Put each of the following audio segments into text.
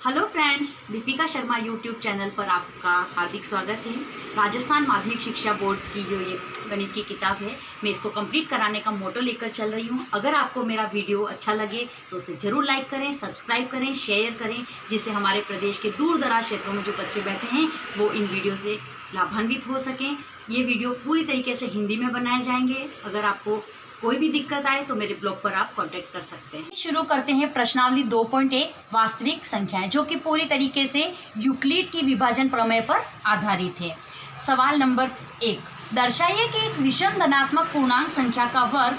Hello friends, Deepika Sharma YouTube channel पर आपका हार्दिक स्वागत है। राजस्थान माध्यमिक शिक्षा बोर्ड की जो ये गणित की किताब है, मैं इसको कंप्लीट कराने का मोटो लेकर चल रही हूँ। अगर आपको मेरा वीडियो अच्छा लगे तो उसे ज़रूर लाइक करें, सब्सक्राइब करें, शेयर करें, जिससे हमारे प्रदेश के दूर दराज क्षेत्रों में जो बच्चे बैठे हैं वो इन वीडियो से लाभान्वित हो सकें। ये वीडियो पूरी तरीके से हिंदी में बनाए जाएंगे। अगर आपको कोई भी दिक्कत आए तो मेरे ब्लॉग पर आप कांटेक्ट कर सकते हैं। शुरू करते हैं प्रश्नावली 2.1 वास्तविक संख्याएं, जो कि पूरी तरीके से यूक्लिड की विभाजन प्रमेय पर आधारित है। सवाल नंबर 1, दर्शाइए कि एक विषम धनात्मक पूर्णांक संख्या का वर्ग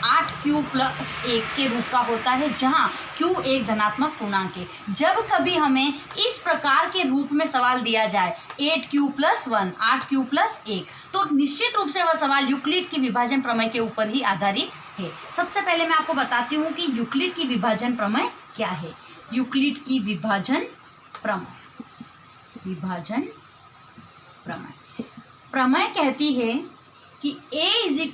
8q + 1 के रूप का होता है, जहां q एक धनात्मक पूर्णांक है। जब कभी हमें इस प्रकार के रूप में सवाल दिया जाए 8q + 1, 8q + 1, तो निश्चित रूप से वह सवाल यूक्लिड की विभाजन प्रमेय के ऊपर ही आधारित है। सबसे पहले मैं आपको बताती हूँ कि यूक्लिड की विभाजन प्रमेय क्या है। यूक्लिड की विभाजन प्रमेय कहती है कि a =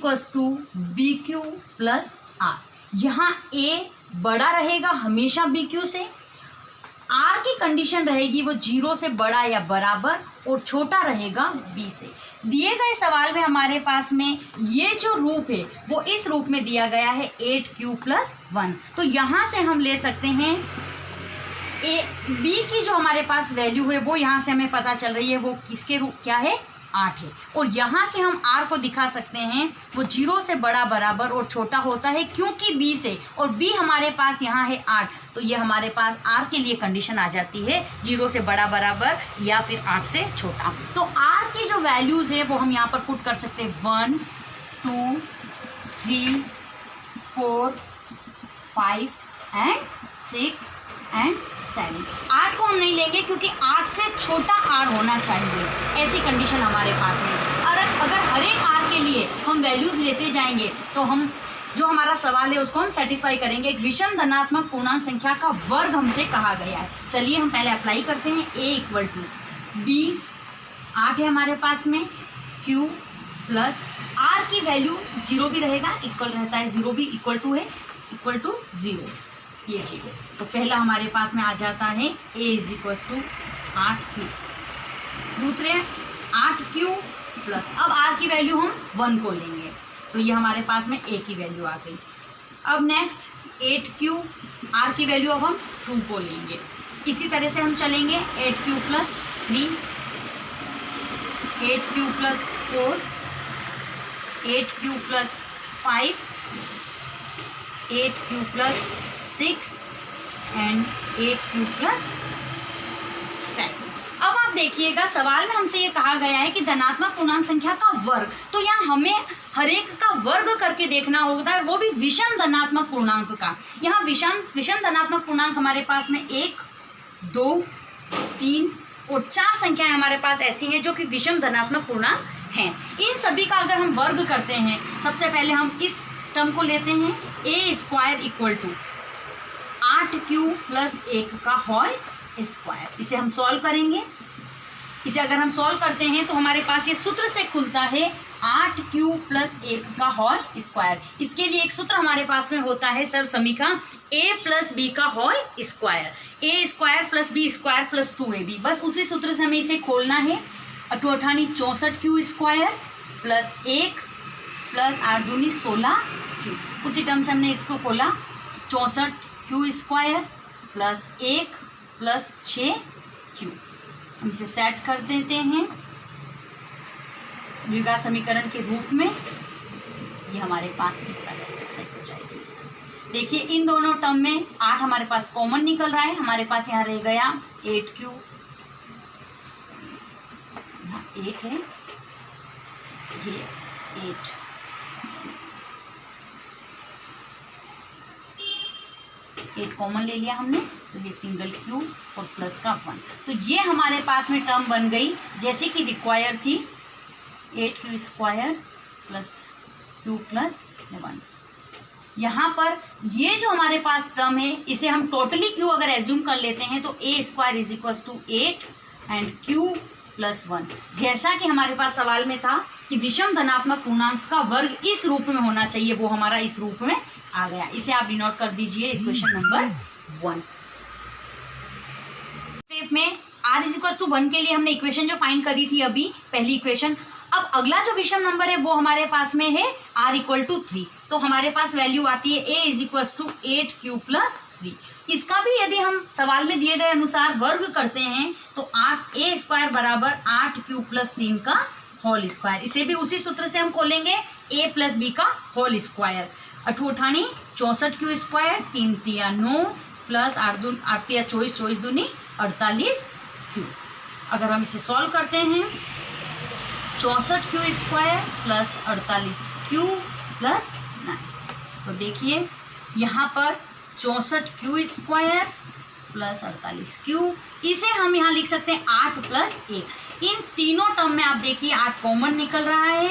BQ + R। यहाँ a बड़ा रहेगा हमेशा BQ से, R की कंडीशन रहेगी वो 0 से बड़ा या बराबर, और छोटा रहेगा B से। दिए गए सवाल में हमारे पास में ये जो रूप है वो इस रूप में दिया गया है 8q + 1। तो यहाँ से हम ले सकते हैं B की जो हमारे पास वैल्यू है वो यहाँ से हमें पता चल रही है, वो किसके रूप क्या है, 8 है। और यहाँ से हम R को दिखा सकते हैं वो 0 से बड़ा, बराबर और छोटा होता है, क्योंकि B से, और B हमारे पास यहाँ है 8, तो ये हमारे पास R के लिए कंडीशन आ जाती है 0 से बड़ा, बराबर या फिर 8 से छोटा। तो R की जो वैल्यूज़ है वो हम यहाँ पर पुट कर सकते हैं 1, 2, 3, 4, 5 एंड 6 एंड 7। 8 को हम नहीं लेंगे क्योंकि 8 से छोटा R होना चाहिए, ऐसी कंडीशन हमारे पास है। और अगर हर एक R के लिए हम वैल्यूज़ लेते जाएंगे तो हम जो हमारा सवाल है उसको हम सेटिस्फाई करेंगे। एक विषम धनात्मक पूर्णांक संख्या का वर्ग हमसे कहा गया है। चलिए हम पहले अप्लाई करते हैं। A = B, 8 है हमारे पास में, Q + R की वैल्यू 0 भी रहेगा, इक्वल रहता है, 0 भी इक्वल टू है, इक्वल टू 0, ये 0। तो पहला हमारे पास में आ जाता है A = 8q। दूसरे 8q + अब R की वैल्यू हम 1 को लेंगे, तो ये हमारे पास में A की वैल्यू आ गई। अब नेक्स्ट 8q, R की वैल्यू अब हम 2 को लेंगे। इसी तरह से हम चलेंगे 8q + 3, 8q + 4, 8q + 5, 8q + 6 and 8q + 7। अब आप देखिएगा सवाल में हमसे ये कहा गया है कि धनात्मक पूर्णांक संख्या का वर्ग, तो यहाँ हमें हर एक का वर्ग करके देखना होगा, वो भी विषम धनात्मक पूर्णांक का। यहाँ विषम धनात्मक पूर्णांक हमारे पास में 1, 2, 3 और 4 संख्याएं हमारे पास ऐसी हैं जो कि विषम धनात्मक पूर्णांक हैं। इन सभी का अगर हम वर्ग करते हैं, सबसे पहले हम इस टर्म को लेते हैं A² = 8q + 1 का होल स्क्वायर। इसे हम सॉल्व करेंगे। इसे अगर हम सॉल्व करते हैं तो हमारे पास ये सूत्र से खुलता है 8q + 1 का होल स्क्वायर। इसके लिए एक सूत्र हमारे पास में होता है सर्व समीकरण A + B का whole square, A² + B² + 2ab। बस उसी सूत्र से हमें इसे खोलना है। 8 × 8 = 64q² + 1 + 8 × 2 = 16q। उसी टर्म से हमने इसको खोला 64q² + 1 + 6q। हम इसे सेट कर देते हैं द्विघात समीकरण के रूप में। ये हमारे पास इस तरह से सेट हो जाएगी। देखिए इन दोनों टर्म में 8 हमारे पास कॉमन निकल रहा है, हमारे पास यहाँ रह गया 8q, यहाँ 8 है, ये 8, कॉमन ले लिया हमने, तो ये सिंगल q और प्लस का 1। तो ये हमारे पास में टर्म बन गई जैसे कि रिक्वायर थी 8q² + q + 1। यहाँ पर ये जो हमारे पास टर्म है इसे हम टोटली q अगर एज्यूम कर लेते हैं तो A² = 8 एंड q +1। जैसा कि हमारे पास सवाल में था कि विषम धनात्मक पूर्णांक का वर्ग इस रूप में होना चाहिए, वो हमारा इस रूप में आ गया। इसे आप डिनोट कर दीजिए इक्वेशन नंबर 1। स्टेप में r इज इक्वल टू 1 के लिए हमने इक्वेशन जो फाइंड करी थी अभी पहली इक्वेशन, अब अगला जो विषम नंबर है वो हमारे पास में है r इक्वल टू 3, तो हमारे पास वैल्यू आती है a is equal to 8q plus 3। इसका भी यदि हम सवाल में दिए गए अनुसार वर्ग करते हैं तो 8a स्क्वायर बराबर 8q प्लस 3 का होल स्क्वायर, इसे भी उसी सूत्र से हम खोलेंगे a प्लस b का होल स्क्वायर। 8 64q स्क्वायर, 3 तिया 9 प्लस 8 तिया 24, 24 दूनी 48q। अगर हम इसे सॉल्व करते हैं 64q square plus 48q plus 9, तो देखिए यहाँ पर 64q स्क्वायर प्लस 48q, इसे हम यहाँ लिख सकते हैं 8 प्लस 1। इन तीनों टर्म में आप देखिए 8 कॉमन निकल रहा है,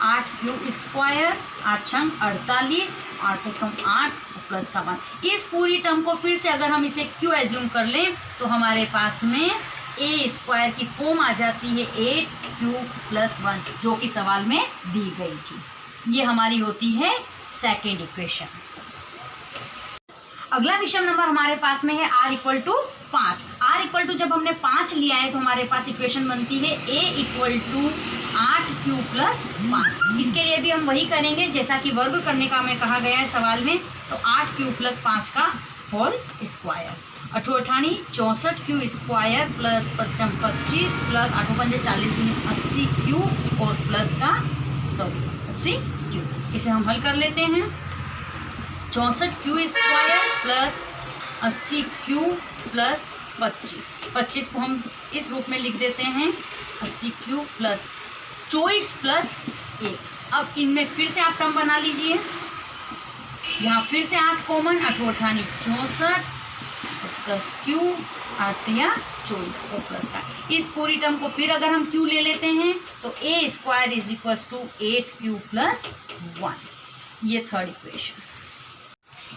8q स्क्वायर, 8 छंग 48, 8 एकम 8 प्लस का 1। इस पूरी टर्म को फिर से अगर हम इसे q एज्यूम कर लें तो हमारे पास में a स्क्वायर की फॉर्म आ जाती है 8q प्लस 1, जो कि सवाल में दी गई थी। ये हमारी होती है सेकेंड इक्वेशन। अगला विषम नंबर हमारे पास में है r equal to 5। r equal to जब हमने 5 लिया है तो हमारे पास इक्वेशन बनती है a equal to 8q plus 5। इसके लिए भी हम वही करेंगे जैसा कि वर्ग करने का हमें कहा गया है सवाल में, तो 8q प्लस 5 का whole square. 8 64q square plus 5 25 plus 8 5 40 दूनी 80q और प्लस का 80q। इसे हम हल कर लेते हैं। 64q square plus 80q plus 25 को हम इस रूप में लिख देते हैं 80q प्लस 24 प्लस 1। अब इनमें फिर से आप टर्म बना लीजिए, यहाँ फिर से 8 कॉमन, 8 64 प्लस q 8 या 24 और प्लस का। इस पूरी टर्म को फिर अगर हम q ले लेते हैं तो a square is equal to 8q plus 1, ये थर्ड इक्वेशन।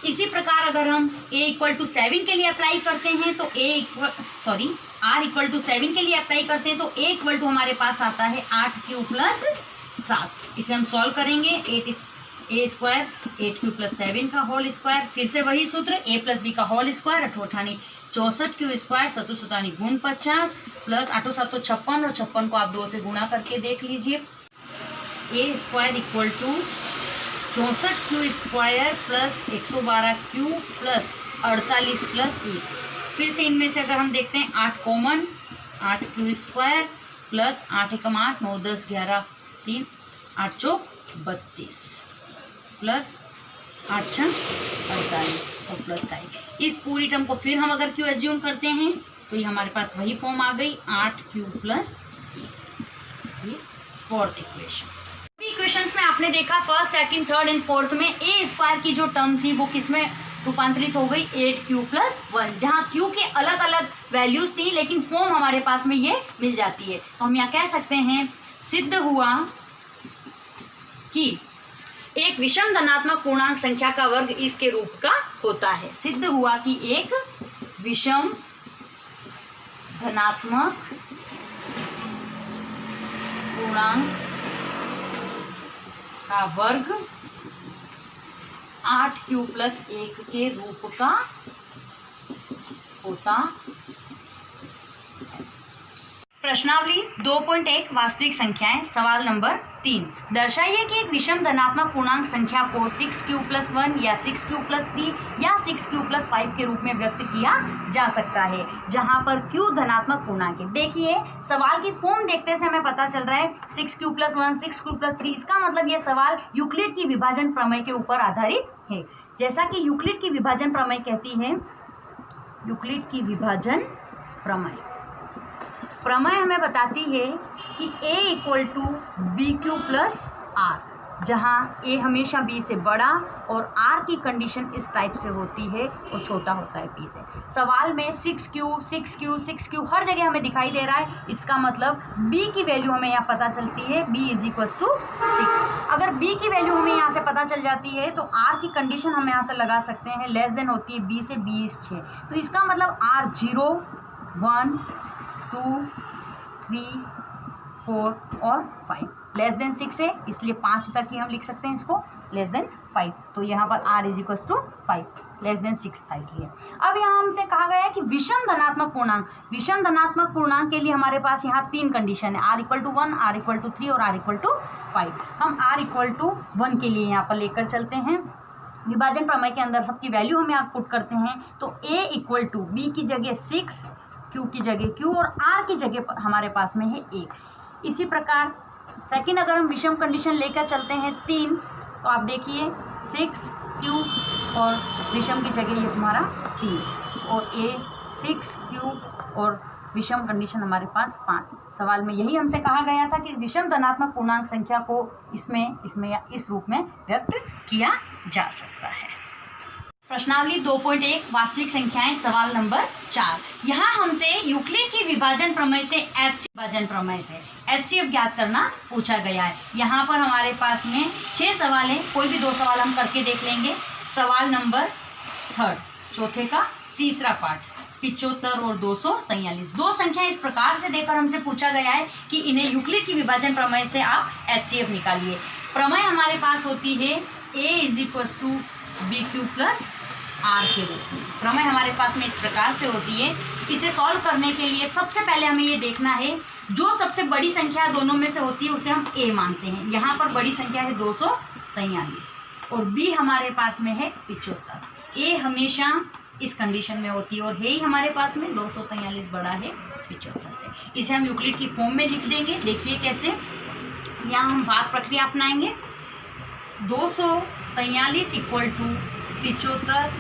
इसी प्रकार अगर हम a इक्वल टू 7 के लिए अप्लाई करते हैं तो r इक्वल टू 7 के लिए अप्लाई करते हैं तो a इक्वल टू हमारे पास आता है 8q प्लस 7। इसे हम सॉल्व करेंगे, a स्क्वायर 8q प्लस 7 का होल स्क्वायर, फिर से वही सूत्र a प्लस b का होल स्क्वायर। 8 64q स्क्वायर 7 7 गुण 50 प्लस 8 7 56 और 56 को आप 2 से गुणा करके देख लीजिए। a square equal to 64q square plus 112q plus 48 plus 1। फिर से इनमें से अगर हम देखते हैं 8 कॉमन, 8q स्क्वायर प्लस 8 एकम 8 9 10 11 3 8 चौक 32 प्लस 8 छंग 48 और प्लस का 1। इस पूरी टर्म को फिर हम अगर q एज्यूम करते हैं तो ये हमारे पास वही फॉर्म आ गई 8q प्लस 1, ये फोर्थ इक्वेशन। इक्वेशंस में आपने देखा first second third and fourth में a स्क्वायर की जो टर्म थी वो किस में रूपांतरित हो गई 8q प्लस 1, जहाँ q के अलग अलग वैल्यूज थी लेकिन फॉर्म हमारे पास में ये मिल जाती है। तो हम यहाँ कह सकते हैं सिद्ध हुआ कि एक विषम धनात्मक पूर्णांक संख्या का वर्ग इसके रूप का होता है। सिद्ध हुआ कि एक विषम धनात्मक पूर्णांक का वर्ग 8q प्लस 1 के रूप का होता। प्रश्नावली 2.1 वास्तविक संख्याएं, सवाल नंबर 3। दर्शाइए कि एक विषम धनात्मक पूर्णांक संख्या को 6q प्लस 1 या 6q प्लस 3 या 6q प्लस 5 के रूप में व्यक्त किया जा सकता है, जहां पर q धनात्मक पूर्णांक है। देखिए सवाल की फॉर्म देखते से हमें पता चल रहा है 6q प्लस 1 6q प्लस 3, इसका मतलब ये सवाल यूक्लिड की विभाजन प्रमेय के ऊपर आधारित है। जैसा कि यूक्लिड की विभाजन प्रमेय कहती है, यूक्लिड की विभाजन प्रमेय हमें बताती है कि a equal to b q plus r, जहाँ a हमेशा b से बड़ा और r की कंडीशन इस टाइप से होती है और छोटा होता है p से। सवाल में 6q हर जगह हमें दिखाई दे रहा है, इसका मतलब b की वैल्यू हमें यहाँ पता चलती है, b इज इक्वल टू 6। अगर b की वैल्यू हमें यहाँ से पता चल जाती है तो r की कंडीशन हम यहाँ से लगा सकते हैं, लेस देन होती है b से b इज 6, तो इसका मतलब r 0 1 2 3 4 और 5 लेस देन 6 है, इसलिए 5 तक ही हम लिख सकते हैं इसको, लेस देन 5। तो यहाँ पर r is equal to 5। Less than 6 था इसलिए। अब यहाँ हमसे कहा गया है कि विषम धनात्मक पूर्णांक, विषम धनात्मक पूर्णांक के लिए हमारे पास यहाँ 3 कंडीशन है, r = 1, r = 3 और r = 5। हम r = 1 के लिए यहाँ पर लेकर चलते हैं। विभाजन प्रमेय के अंदर सबकी वैल्यू हम यहाँ पुट करते हैं, तो a = b की जगह 6, q की जगह q और r की जगह हमारे पास में है 1। इसी प्रकार सेकंड अगर हम विषम कंडीशन लेकर चलते हैं 3, तो आप देखिए 6q और विषम की जगह ये तुम्हारा 3 और a 6q और विषम कंडीशन हमारे पास 5। सवाल में यही हमसे कहा गया था कि विषम धनात्मक पूर्णांक संख्या को इसमें या इस रूप में व्यक्त किया जा सकता है। प्रश्नावली 2.1 वास्तविक संख्याएं सवाल नंबर 4। यहाँ हमसे यूक्लिड की विभाजन प्रमेय से HCF ज्ञात करना पूछा गया है। यहाँ पर हमारे पास में 6 सवाल हैं, कोई भी 2 सवाल हम करके देख लेंगे। सवाल नंबर 3 चौथे का तीसरा पार्ट 75 और 243। 2 संख्या इस प्रकार से देकर हमसे पूछा गया है कि इन्हें यूक्लिड की विभाजन प्रमेय से आप HCF निकालिए। प्रमेय हमारे पास होती है A = BQ + R के रूप में। प्रमेय हमारे पास में इस प्रकार से होती है। इसे सॉल्व करने के लिए सबसे पहले हमें ये देखना है जो सबसे बड़ी संख्या दोनों में से होती है उसे हम A मानते हैं। यहाँ पर बड़ी संख्या है 243 और B हमारे पास में है 75। A हमेशा इस कंडीशन में होती है और है ही हमारे पास में 243 बड़ा है 75 से। इसे हम यूक्लिड की फॉर्म में लिख देंगे। देखिए कैसे, यहाँ हम भाग प्रक्रिया अपनाएंगे। 243 = 75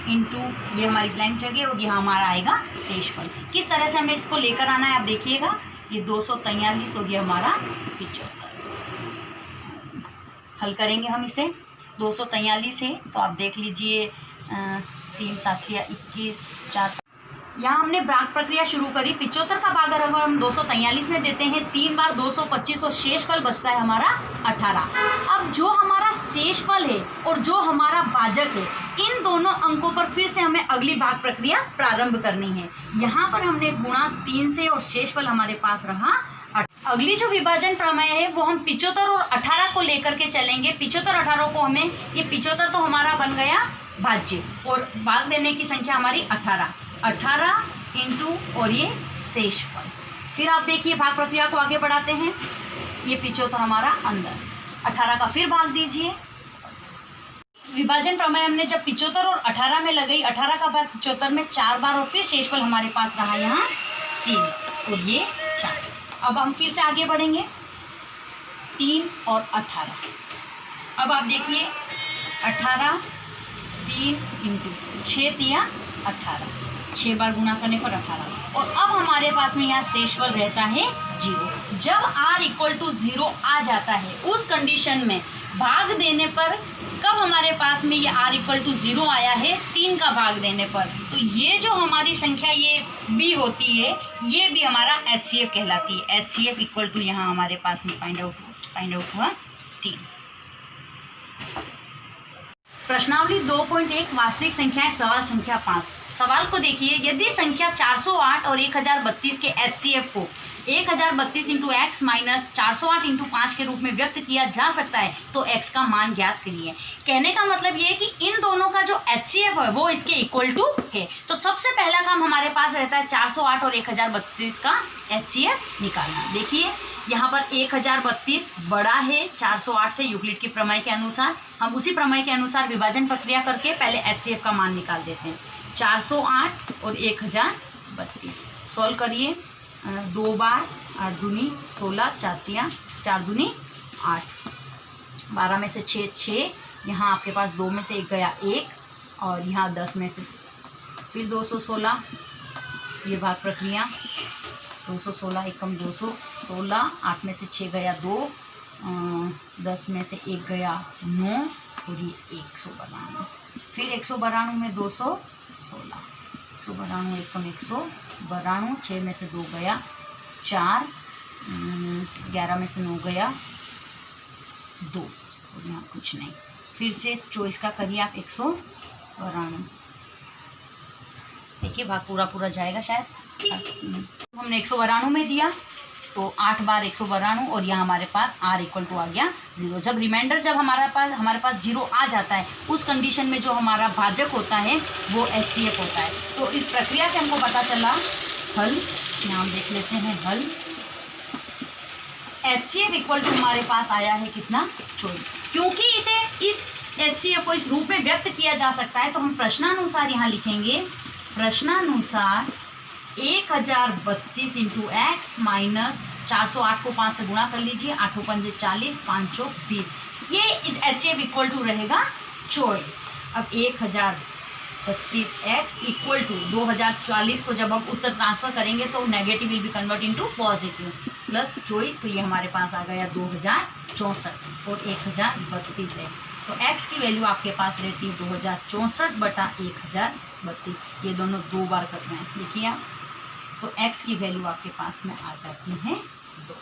इंटू ये हमारी ब्लैंक जगह और यहाँ हमारा आएगा शेषफल। किस तरह से हमें इसको लेकर आना है आप देखिएगा। ये 243 हो गया हमारा 75। हल करेंगे हम इसे। 243 है तो आप देख लीजिए 3 7 21 4। यहाँ हमने भाग प्रक्रिया शुरू करी। 75 का भाग अगर हम 243 में देते हैं 3 बार 225 और शेषफल बचता है हमारा 18। अब जो हमारा शेषफल है और जो हमारा भाजक है, इन दोनों अंकों पर फिर से हमें अगली भाग प्रक्रिया प्रारंभ करनी है। यहाँ पर हमने गुणा 3 से और शेषफल हमारे पास रहा। अगली जो विभाजन प्रमेय है वो हम 75 और 18 को लेकर के चलेंगे। 75 18 को हमें, ये 75 तो हमारा बन गया भाज्य और भाग देने की संख्या हमारी 18 इंटू और ये शेषफल। फिर आप देखिए भाग प्रक्रिया को आगे बढ़ाते हैं। ये 75 हमारा अंदर, 18 का फिर भाग दीजिए। विभाजन प्रमेय हमने जब 75 और 18 में लगाई, 18 का भाग 75 में 4 बार और फिर शेषफल हमारे पास रहा यहाँ 3 और ये 4। अब हम फिर से आगे बढ़ेंगे 3 और 18। अब आप देखिए 18 3 इंटू 6 तिया 18, 6 बार गुणा करने पर 18। और अब हमारे पास में यहाँ शेषफल रहता है 0। जब r = 0 आ जाता है उस कंडीशन में भाग देने पर, कब हमारे पास में ये r = 0 आया है 3 का भाग देने पर, तो ये जो हमारी संख्या ये b होती है ये भी हमारा HCF कहलाती है। HCF = यहाँ हमारे पास में फाइंड आउट हुआ 3। प्रश्नावली 2.1 वास्तविक संख्याएं सवाल संख्या 5। सवाल को देखिए, यदि संख्या 408 और 1032 के HCF को 1032 × x - 408 × 5 के रूप में व्यक्त किया जा सकता है तो x का मान ज्ञात करिए। कहने का मतलब ये है कि इन दोनों का जो HCF है वो इसके इक्वल टू है। तो सबसे पहला काम हमारे पास रहता है 408 और 1032 का HCF निकालना। देखिए यहाँ पर 1032 बड़ा है 408 से यूक्लिड के प्रमेय के अनुसार। हम उसी प्रमेय के अनुसार विभाजन प्रक्रिया करके पहले HCF का मान निकाल देते हैं। 408 और 1032 सॉल्व करिए। 2 बार 8 दूनी 16, 4 तिया 4 दूनी 8, 12 में से 6 6, यहाँ आपके पास 2 में से 1 गया 1 और यहाँ 10 में से फिर 216। ये भाग प्रक्रिया 216 एकम 216, 8 में से 6 गया 2, 10 में से 1 गया 9 और ये 192। फिर 192 में 216, 192 एकम 192, 6 में से 2 गया 4, 11 में से 9 गया 2 और यहाँ कुछ नहीं। फिर से 24 का करिए आप 192। देखिए भाग पूरा जाएगा शायद। हमने 192 में दिया तो 8 बार 192 और यहाँ हमारे पास r इक्वल टू आ गया 0। जब रिमाइंडर जब हमारे पास 0 आ जाता है उस कंडीशन में जो हमारा भाजक होता है वो HCF होता है। तो इस प्रक्रिया से हमको पता चला हल, यहाँ हम देख लेते हैं हल। HCF इक्वल टू हमारे पास आया है कितना 24। क्योंकि इसे इस HCF को इस रूप में व्यक्त किया जा सकता है तो हम प्रश्नानुसार यहाँ लिखेंगे, प्रश्नानुसार 1032 इंटू एक्स माइनस 408 को 5 से गुणा कर लीजिए, 8 पंजे 40, 5 20, ये HCF इक्वल टू रहेगा 24। अब 1032 एक्स इक्वल टू 2040 को जब हम उस तक ट्रांसफर करेंगे तो negative will be convert into positive plus 24, तो ये हमारे पास आ गया 2064 और 1032 एक्स। तो x की वैल्यू आपके पास रहती है 2064 बटा 1032, ये दोनों 2 बार करना है, देखिए आप। तो x की वैल्यू आपके पास में आ जाती है 2।